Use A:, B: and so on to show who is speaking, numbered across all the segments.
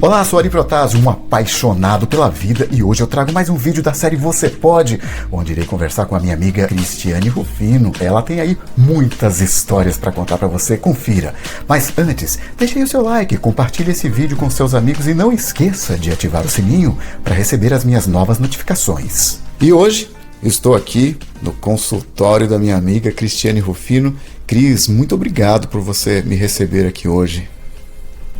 A: Olá, sou Ari Protásio, um apaixonado pela vida, e hoje eu trago mais um vídeo da série Você Pode, onde irei conversar com a minha amiga Cristiane Rufino. Ela tem aí muitas histórias para contar para você, confira. Mas antes, deixe aí o seu like, compartilhe esse vídeo com seus amigos e não esqueça de ativar o sininho para receber as minhas novas notificações. E hoje estou aqui no consultório da minha amiga Cristiane Rufino. Cris, muito obrigado por você me receber aqui hoje.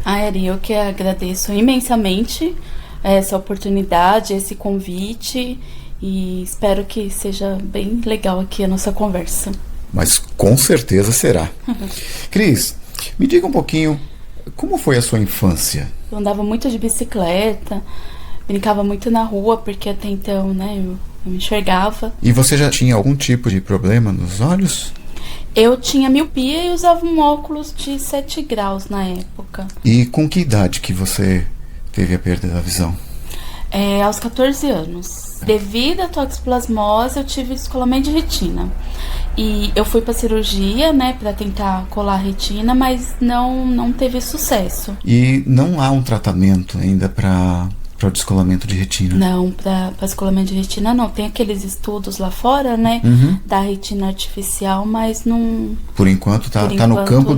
B: Ari, eu que agradeço imensamente essa oportunidade, esse convite, e espero que seja bem legal aqui a nossa conversa.
A: Mas com certeza será. Cris, me diga um pouquinho, como foi a sua infância?
B: Eu andava muito de bicicleta, brincava muito na rua, porque até então, eu me enxergava.
A: E você já tinha algum tipo de problema nos olhos?
B: Eu tinha miopia e usava um óculos de 7 graus na época.
A: E com que idade que você teve a perda da visão?
B: Aos 14 anos. Devido à toxoplasmose, eu tive descolamento de retina. E eu fui pra cirurgia, pra tentar colar a retina, mas não teve sucesso.
A: E não há um tratamento ainda para o descolamento de retina?
B: Não, para descolamento de retina não. Tem aqueles estudos lá fora, da retina artificial, mas não...
A: Por enquanto tá no campo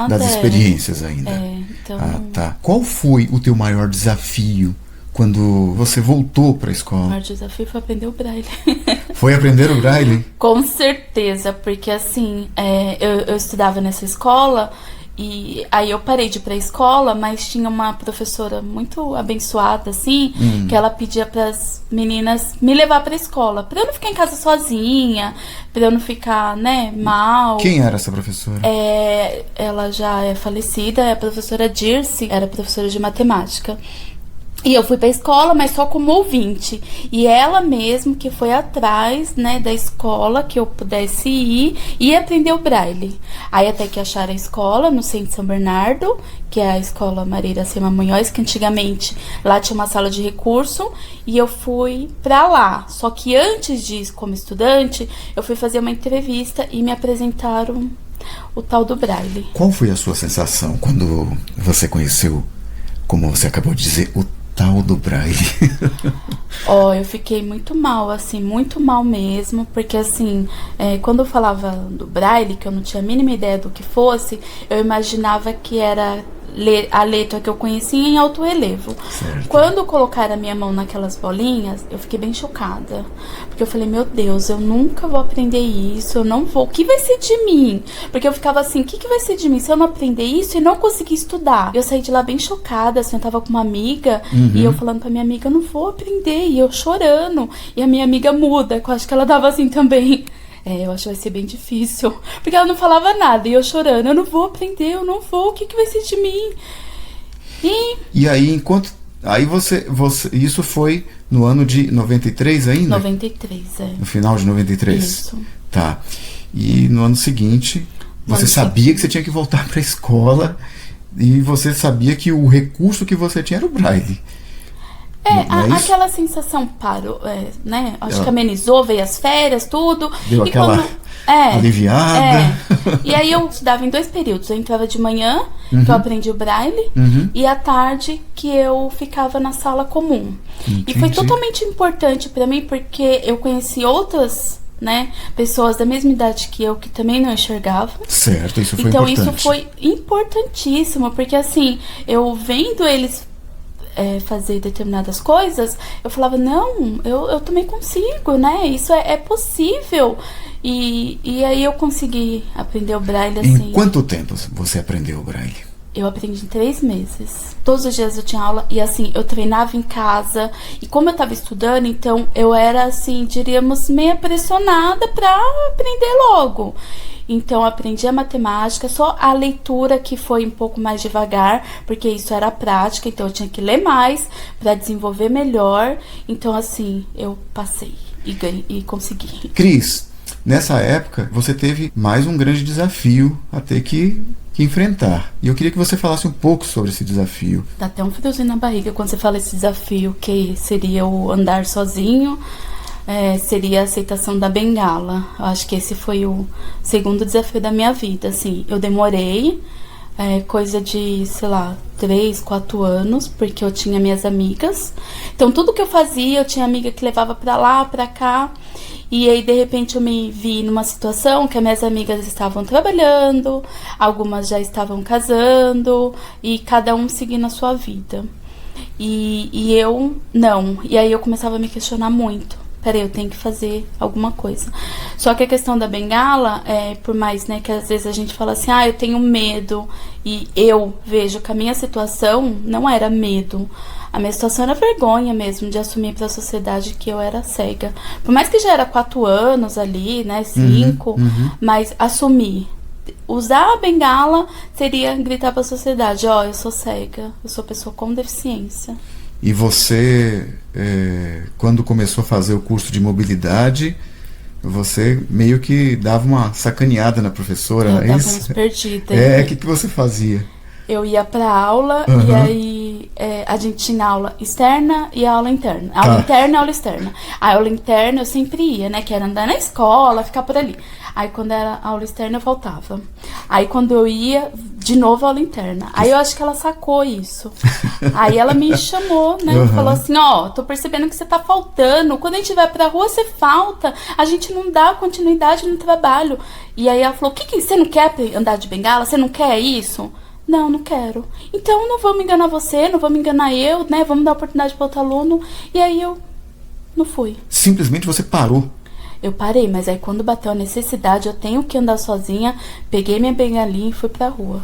A: das experiências ainda.
B: Então...
A: Ah, tá. Qual foi o teu maior desafio quando você voltou para a escola?
B: O maior desafio foi aprender o braille.
A: Foi aprender o braille?
B: Com certeza, porque assim, eu estudava nessa escola... E aí eu parei de ir pra escola, mas tinha uma professora muito abençoada, assim, que ela pedia pras meninas me levar pra escola, pra eu não ficar em casa sozinha, pra eu não ficar, mal.
A: Quem era essa professora?
B: Ela já é falecida, é a professora Dirce, era professora de matemática. E eu fui pra escola, mas só como ouvinte. E ela mesmo que foi atrás, da escola, que eu pudesse ir e aprender o braille. Aí até que acharam a escola no centro de São Bernardo, que é a escola Maria Iracema Munhoz, que antigamente lá tinha uma sala de recurso, e eu fui pra lá. Só que antes disso, como estudante, eu fui fazer uma entrevista e me apresentaram o tal do braille.
A: Qual foi a sua sensação quando você conheceu, como você acabou de dizer, o tal do braille?
B: Eu fiquei muito mal, assim, muito mal mesmo, porque assim, quando eu falava do braille, que eu não tinha a mínima ideia do que fosse, eu imaginava que era a letra que eu conhecia em alto relevo.
A: Certo.
B: Quando colocaram a minha mão naquelas bolinhas, eu fiquei bem chocada, porque eu falei, meu Deus, eu nunca vou aprender isso, eu não vou, o que vai ser de mim? Porque eu ficava assim, o que vai ser de mim se eu não aprender isso e não conseguir estudar? Eu saí de lá bem chocada, assim, eu tava com uma amiga, e eu falando pra minha amiga, eu não vou aprender, e eu chorando, e a minha amiga muda, que eu acho que ela tava assim também. Eu acho que vai ser bem difícil, porque ela não falava nada, e eu chorando, eu não vou aprender, eu não vou, o que vai ser de mim?
A: E aí, aí você, isso foi no ano de 93 ainda?
B: 93,
A: No final de 93?
B: Isso.
A: Tá. E no ano seguinte, você sabia que você tinha que voltar para a escola, e você sabia que o recurso que você tinha era o braille.
B: Aquela sensação parou, acho que amenizou, veio as férias, tudo.
A: Deu aquela aliviada.
B: E aí eu estudava em 2 períodos. Eu entrava de manhã, que eu aprendi o braille, e à tarde que eu ficava na sala comum.
A: Entendi.
B: E foi totalmente importante para mim, porque eu conheci outras pessoas da mesma idade que eu, que também não enxergavam.
A: Certo, isso foi importante.
B: Então isso foi importantíssimo, porque assim, eu vendo eles fazer determinadas coisas, eu falava, não, eu também consigo, isso é possível. E aí eu consegui aprender o braille assim.
A: Em quanto tempo você aprendeu o braille?
B: Eu aprendi em 3 meses. Todos os dias eu tinha aula e assim, eu treinava em casa. E como eu tava estudando, então eu era assim, diríamos, meio pressionada pra aprender logo. Então eu aprendi a matemática, só a leitura que foi um pouco mais devagar, porque isso era prática, então eu tinha que ler mais para desenvolver melhor. Então assim, eu passei e ganhei e consegui.
A: Cris, nessa época você teve mais um grande desafio a ter que enfrentar. E eu queria que você falasse um pouco sobre esse desafio.
B: Dá até um friozinho na barriga quando você fala esse desafio, que seria o andar sozinho, seria a aceitação da bengala. Eu acho que esse foi o segundo desafio da minha vida, assim. Eu demorei coisa de, sei lá, 3, 4 anos, porque eu tinha minhas amigas. Então tudo que eu fazia, eu tinha amiga que levava pra lá, pra cá. E aí, de repente, eu me vi numa situação que as minhas amigas estavam trabalhando, algumas já estavam casando, e cada um seguindo a sua vida. E eu não. E aí eu começava a me questionar muito. Peraí, eu tenho que fazer alguma coisa. Só que a questão da bengala, por mais, né, que às vezes a gente fala assim, eu tenho medo, e eu vejo que a minha situação não era medo. A minha situação era vergonha mesmo de assumir para a sociedade que eu era cega. Por mais que já era 4 anos ali, né, 5, mas assumir. Usar a bengala seria gritar para a sociedade, eu sou cega, eu sou pessoa com deficiência.
A: E você, quando começou a fazer o curso de mobilidade, você meio que dava uma sacaneada na professora,
B: Eu
A: não é
B: dava
A: isso?
B: uns perdidos.
A: O que você fazia?
B: Eu ia pra aula e aí a gente tinha aula externa e aula interna. Aula interna e aula externa. A aula interna eu sempre ia, né? Que era andar na escola, ficar por ali. Aí quando era aula externa eu faltava. Aí quando eu ia, de novo aula interna. Aí eu acho que ela sacou isso. Aí ela me chamou, né? Falou assim, tô percebendo que você tá faltando. Quando a gente vai pra rua, você falta. A gente não dá continuidade no trabalho. E aí ela falou, que você não quer andar de bengala? Você não quer isso? Não, não quero. Então não vou me enganar você, não vou me enganar eu, né? Vamos dar oportunidade para outro aluno. E aí eu não fui.
A: Simplesmente você parou.
B: Eu parei, mas aí quando bateu a necessidade, eu tenho que andar sozinha, peguei minha bengalinha e fui pra rua.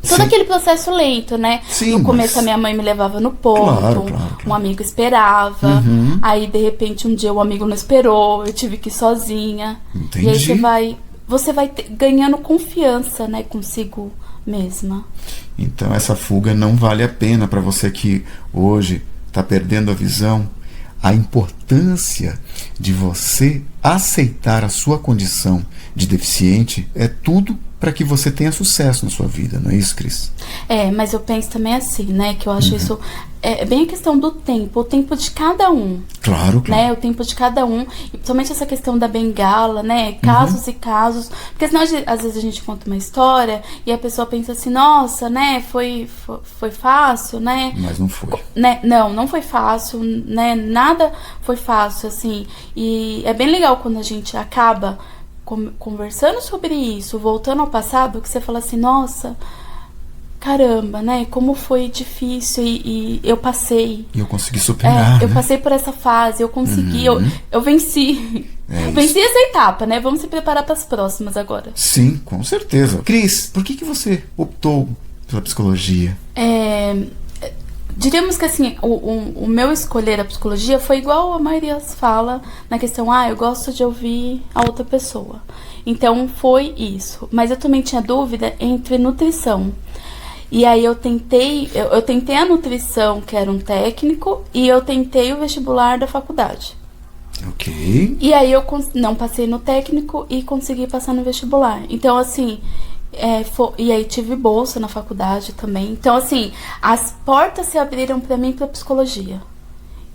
B: Todo aquele processo lento, né?
A: Sim,
B: no começo a minha mãe me levava no ponto,
A: Claro.
B: um amigo esperava, aí de repente um dia o amigo não esperou, eu tive que ir sozinha.
A: Entendi.
B: E aí você vai ganhando confiança, né, consigo mesma.
A: Então essa fuga não vale a pena para você que hoje está perdendo a visão. A importância de você aceitar a sua condição de deficiente é tudo para que você tenha sucesso na sua vida, não é isso, Cris?
B: Mas eu penso também assim, né, que eu acho isso bem a questão do tempo, o tempo de cada um.
A: Claro.
B: Né, o tempo de cada um, e principalmente essa questão da bengala, né, casos e casos, porque senão às vezes a gente conta uma história e a pessoa pensa assim, nossa, né, foi fácil, né?
A: Mas não foi.
B: Né? Não foi fácil, né, nada foi fácil, assim, e é bem legal quando a gente acaba conversando sobre isso, voltando ao passado, que você fala assim, nossa, caramba, né, como foi difícil e eu passei.
A: E eu consegui superar,
B: eu passei por essa fase, eu consegui, eu venci. Venci essa etapa, né, vamos se preparar para as próximas agora.
A: Sim, com certeza. Cris, por que você optou pela psicologia?
B: Diríamos que assim, o meu escolher a psicologia foi igual a maioria fala na questão, eu gosto de ouvir a outra pessoa. Então foi isso. Mas eu também tinha dúvida entre nutrição. E aí eu tentei a nutrição, que era um técnico, e eu tentei o vestibular da faculdade.
A: Ok.
B: E aí eu não passei no técnico e consegui passar no vestibular. Então assim, e aí tive bolsa na faculdade também. Então assim, as portas se abriram para mim para psicologia.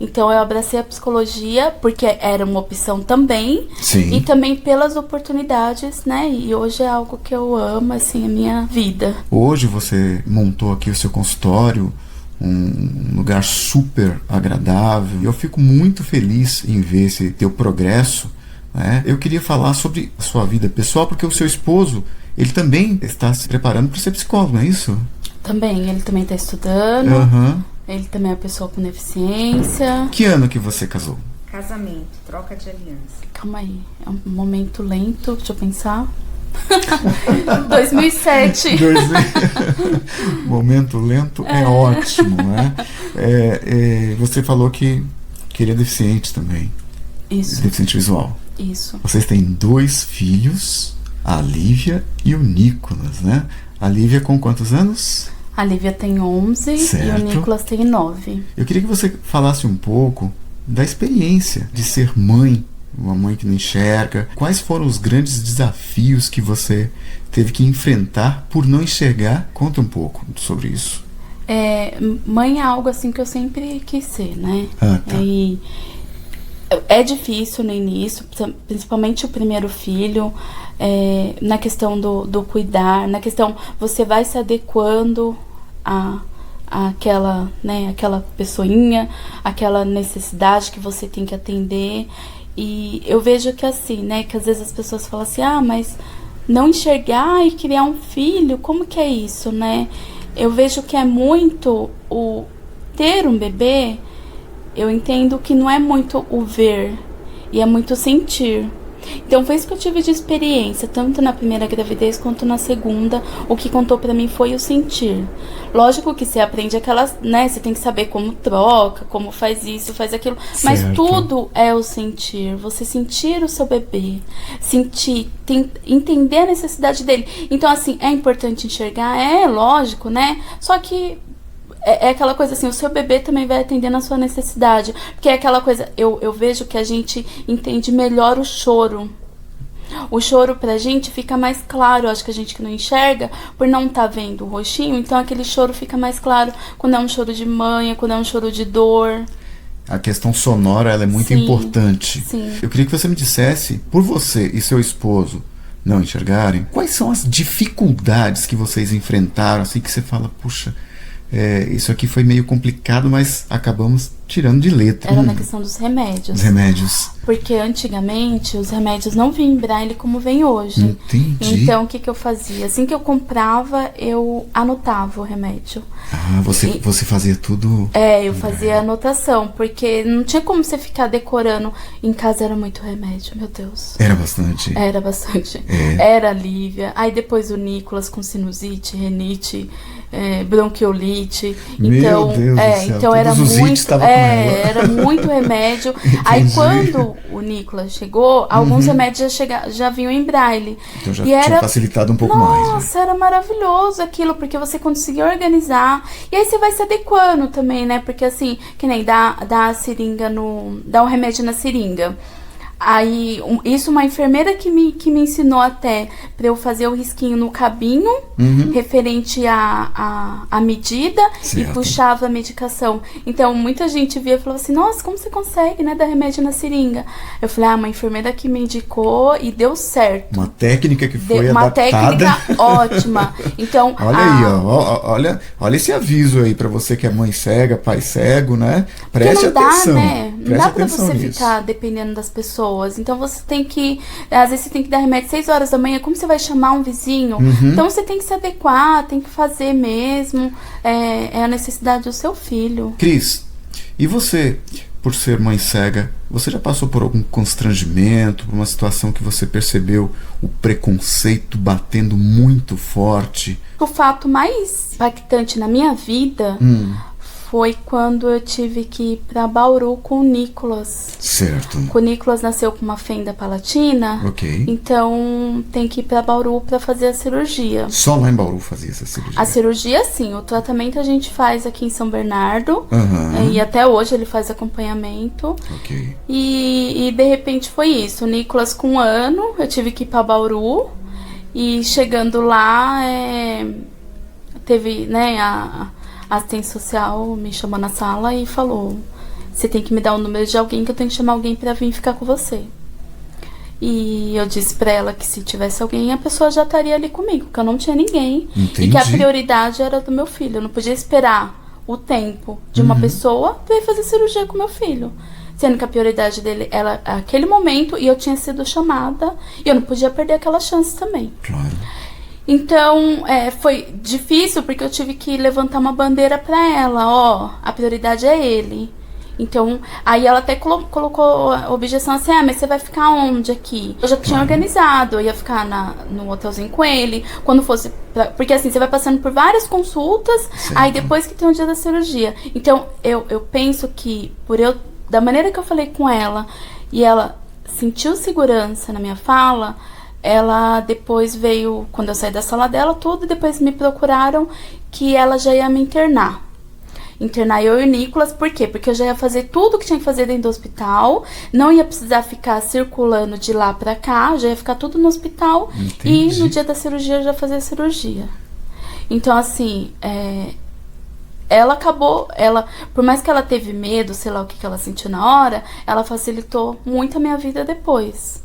B: Então eu abracei a psicologia porque era uma opção também.
A: Sim.
B: E também pelas oportunidades, né? E hoje é algo que eu amo, assim, a minha vida.
A: Hoje você montou aqui o seu consultório, um lugar super agradável. E eu fico muito feliz em ver esse teu progresso, né? Eu queria falar sobre a sua vida pessoal, porque o seu esposo, ele também está se preparando para ser psicólogo, não é isso?
B: Também, ele também está estudando. Ele também é uma pessoa com deficiência.
A: Que ano que você casou?
C: Casamento, troca de aliança.
B: Calma aí, é um momento lento, deixa eu pensar. 2007.
A: Momento lento é ótimo, né? Você falou que ele é deficiente também.
B: Isso.
A: Deficiente visual.
B: Isso.
A: Vocês têm 2 filhos, a Lívia e o Nicolas, né? A Lívia com quantos anos?
B: A Lívia tem 11
A: certo.
B: E o Nicolas tem 9.
A: Eu queria que você falasse um pouco da experiência de ser mãe, uma mãe que não enxerga. Quais foram os grandes desafios que você teve que enfrentar por não enxergar? Conta um pouco sobre isso.
B: Mãe é algo assim que eu sempre quis ser, né?
A: Tá.
B: E É difícil no início, principalmente o primeiro filho, na questão do cuidar, na questão você vai se adequando àquela, né, aquela pessoinha, aquela necessidade que você tem que atender. E eu vejo que assim, né, que às vezes as pessoas falam assim, mas não enxergar e criar um filho, como que é isso, né? Eu vejo que é muito o ter um bebê. Eu entendo que não é muito o ver, e é muito o sentir. Então foi isso que eu tive de experiência, tanto na primeira gravidez quanto na segunda. O que contou pra mim foi o sentir. Lógico que você aprende aquelas, né, você tem que saber como troca, como faz isso, faz aquilo.
A: Certo.
B: Mas tudo é o sentir. Você sentir o seu bebê, sentir, entender a necessidade dele. Então assim, é importante enxergar, lógico, né? Só que é aquela coisa assim, o seu bebê também vai atender na sua necessidade. Porque é aquela coisa, eu vejo que a gente entende melhor o choro. O choro pra gente fica mais claro. Eu acho que a gente que não enxerga, por não tá vendo o rostinho, então aquele choro fica mais claro quando é um choro de manha, quando é um choro de dor.
A: A questão sonora, ela é muito importante.
B: Sim.
A: Eu queria que você me dissesse, por você e seu esposo não enxergarem, quais são as dificuldades que vocês enfrentaram, assim que você fala, puxa, isso aqui foi meio complicado, mas acabamos tirando de letra.
B: Era na questão dos remédios.
A: Os remédios.
B: Porque antigamente os remédios não vinham em braille como vem hoje.
A: Entendi.
B: Então o que eu fazia? Assim que eu comprava, eu anotava o remédio.
A: Você fazia tudo?
B: Eu fazia anotação, porque não tinha como você ficar decorando. Em casa era muito remédio, meu Deus.
A: Era bastante.
B: Era bastante. Era Lívia. Aí depois o Nicolas com sinusite, renite, bronquiolite.
A: Meu Deus do céu.
B: Então era muito,
A: era
B: muito remédio. Aí quando o Nicolas chegou, alguns remédios já vinham em braille.
A: Então já tinha facilitado um pouco mais.
B: Nossa, era maravilhoso aquilo, porque você conseguia organizar. E aí você vai se adequando também, né? Porque assim, que nem dá a seringa dá um remédio na seringa. Aí, isso uma enfermeira que me ensinou até pra eu fazer o risquinho no cabinho, referente à medida,
A: certo.
B: E puxava a medicação. Então, muita gente via e falava assim, nossa, como você consegue, né, dar remédio na seringa? Eu falei, uma enfermeira que me indicou e deu certo.
A: Uma técnica que foi
B: uma
A: adaptada.
B: técnica ótima. Então,
A: olha aí, olha esse aviso aí pra você que é mãe cega, pai cego, né? Preste atenção.
B: Né? Não dá pra você ficar dependendo das pessoas. Então você tem que, às vezes você tem que dar remédio 6 horas da manhã, como você vai chamar um vizinho? Então você tem que se adequar, tem que fazer mesmo, é a necessidade do seu filho.
A: Cris, e você, por ser mãe cega, você já passou por algum constrangimento, por uma situação que você percebeu o preconceito batendo muito forte?
B: O fato mais impactante na minha vida foi quando eu tive que ir pra Bauru com o Nicolas.
A: Certo.
B: O Nicolas nasceu com uma fenda palatina.
A: Ok.
B: Então tem que ir pra Bauru pra fazer a cirurgia.
A: Só lá em Bauru fazia essa cirurgia?
B: A cirurgia, sim. O tratamento a gente faz aqui em São Bernardo. E até hoje ele faz acompanhamento.
A: Ok.
B: E de repente foi isso. O Nicolas com 1 ano, eu tive que ir pra Bauru. E chegando lá, teve, né, a assistente social me chamou na sala e falou, você tem que me dar o número de alguém, que eu tenho que chamar alguém pra vir ficar com você. E eu disse pra ela que se tivesse alguém, a pessoa já estaria ali comigo, que eu não tinha ninguém.
A: Entendi.
B: E que a prioridade era do meu filho. Eu não podia esperar o tempo de uma pessoa pra ir fazer cirurgia com meu filho. Sendo que a prioridade dele era aquele momento, e eu tinha sido chamada, e eu não podia perder aquela chance também.
A: Claro.
B: Então, foi difícil, porque eu tive que levantar uma bandeira pra ela, a prioridade é ele. Então, aí ela até colocou a objeção assim, mas você vai ficar onde aqui? Eu já tinha organizado, eu ia ficar no hotelzinho com ele, quando fosse... Porque assim, você vai passando por várias consultas,
A: certo.
B: Aí depois que tem o dia da cirurgia. Então, eu penso que, da maneira que eu falei com ela, e ela sentiu segurança na minha fala... Ela depois veio, quando eu saí da sala dela, tudo, e depois me procuraram que ela já ia me internar. Internar eu e o Nicolas, por quê? Porque eu já ia fazer tudo que tinha que fazer dentro do hospital, não ia precisar ficar circulando de lá pra cá, já ia ficar tudo no hospital.
A: Entendi.
B: E no dia da cirurgia eu já fazia a cirurgia. Então, assim, ela acabou, por mais que ela teve medo, sei lá o que ela sentiu na hora, ela facilitou muito a minha vida depois.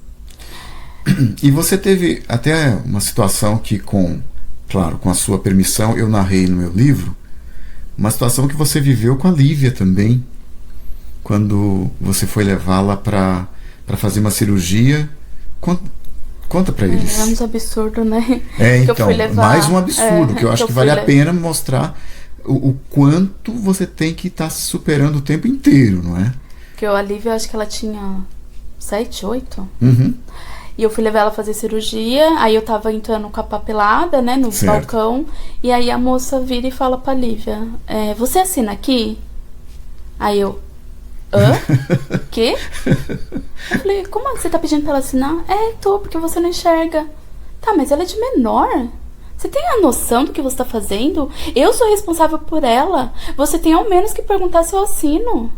A: E você teve até uma situação que, claro, com a sua permissão, eu narrei no meu livro, uma situação que você viveu com a Lívia também, quando você foi levá-la para fazer uma cirurgia. Conta pra eles.
B: É um absurdo, né?
A: Então, mais um absurdo, que eu acho que vale a pena mostrar o quanto você tem que estar se superando o tempo inteiro, não é?
B: Porque a Lívia, eu acho que ela tinha 7, 8.
A: Uhum.
B: E eu fui levar ela a fazer cirurgia, aí eu tava entrando com a papelada, né, no balcão, e aí a moça vira e fala pra Lívia, você assina aqui? Aí eu, hã? Quê? Eu falei, como é que você tá pedindo pra ela assinar? Tô, porque você não enxerga. Tá, mas ela é de menor. Você tem a noção do que você tá fazendo? Eu sou responsável por ela. Você tem ao menos que perguntar se eu assino.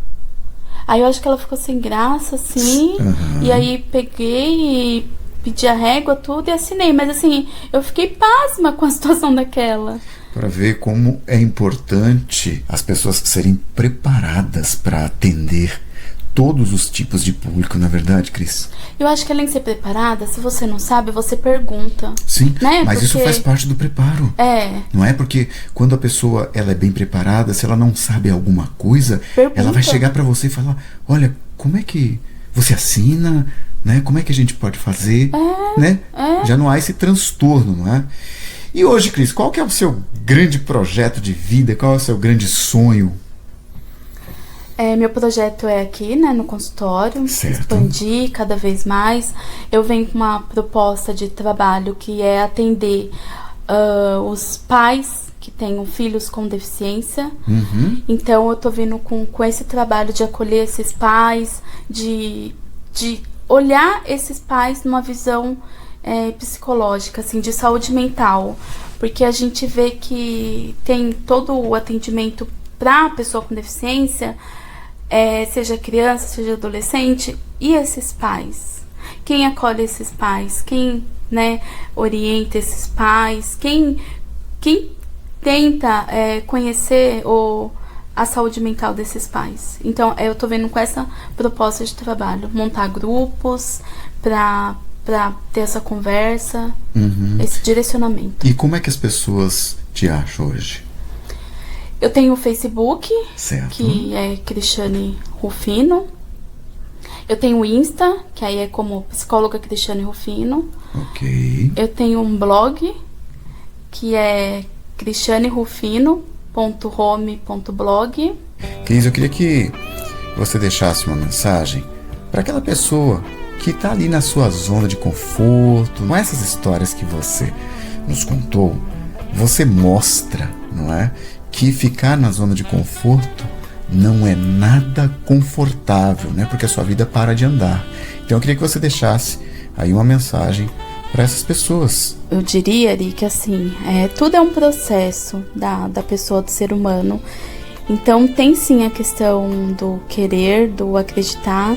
B: Aí eu acho que ela ficou sem graça, assim. Uhum. E aí peguei e pedi a régua, tudo, e assinei. Mas assim, eu fiquei pasma com a situação daquela.
A: Para ver como é importante as pessoas serem preparadas para atender todos os tipos de público, não é verdade, Cris?
B: Eu acho que além de ser preparada, se você não sabe, você pergunta.
A: Sim,
B: né?
A: Mas isso faz parte do preparo. Não é? Porque quando a pessoa ela é bem preparada, se ela não sabe alguma coisa, ela vai chegar para você e falar, olha, como é que você assina? Né? Como é que a gente pode fazer? Né? Já não há esse transtorno, não é? E hoje, Cris, qual que é o seu grande projeto de vida? Qual é o seu grande sonho?
B: Meu projeto é aqui, né, no consultório,
A: certo.
B: Expandir cada vez mais. Eu venho com uma proposta de trabalho que é atender os pais que tenham filhos com deficiência.
A: Uhum.
B: Então eu tô vindo com esse trabalho de acolher esses pais, de olhar esses pais numa visão psicológica, assim, de saúde mental. Porque a gente vê que tem todo o atendimento para a pessoa com deficiência, seja criança, seja adolescente, e esses pais? Quem acolhe esses pais? Quem, né, orienta esses pais? Quem tenta conhecer a saúde mental desses pais? Então, eu tô vendo com essa proposta de trabalho, montar grupos para ter essa conversa, esse direcionamento.
A: E como é que as pessoas te acham hoje?
B: Eu tenho o Facebook,
A: certo.
B: Que é Cristiane Rufino. Eu tenho o Insta, que aí é como psicóloga Cristiane Rufino.
A: Ok.
B: Eu tenho um blog, que é cristianerufino.home.blog.
A: Cris, eu queria que você deixasse uma mensagem para aquela pessoa que está ali na sua zona de conforto. Com essas histórias que você nos contou, você mostra, não é? Que ficar na zona de conforto não é nada confortável, né? Porque a sua vida para de andar. Então eu queria que você deixasse aí uma mensagem para essas pessoas.
B: Eu diria, Ari, que assim, tudo é um processo da pessoa, do ser humano. Então tem sim a questão do querer, do acreditar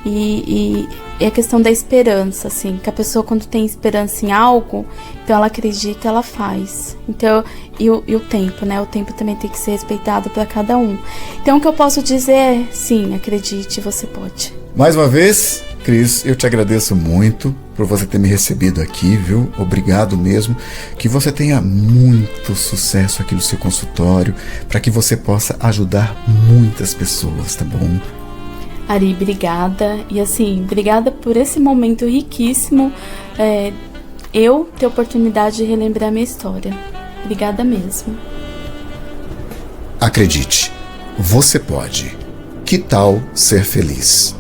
B: e a questão da esperança, assim, que a pessoa quando tem esperança em algo, então ela acredita, ela faz. Então, e o tempo, né? O tempo também tem que ser respeitado para cada um. Então o que eu posso dizer é, sim, acredite, você pode.
A: Mais uma vez, Cris, eu te agradeço muito por você ter me recebido aqui, viu? Obrigado mesmo. Que você tenha muito sucesso aqui no seu consultório, para que você possa ajudar muitas pessoas, tá bom?
B: Ari, obrigada. E assim, obrigada por esse momento riquíssimo. Eu ter a oportunidade de relembrar minha história. Obrigada mesmo.
A: Acredite, você pode. Que tal ser feliz?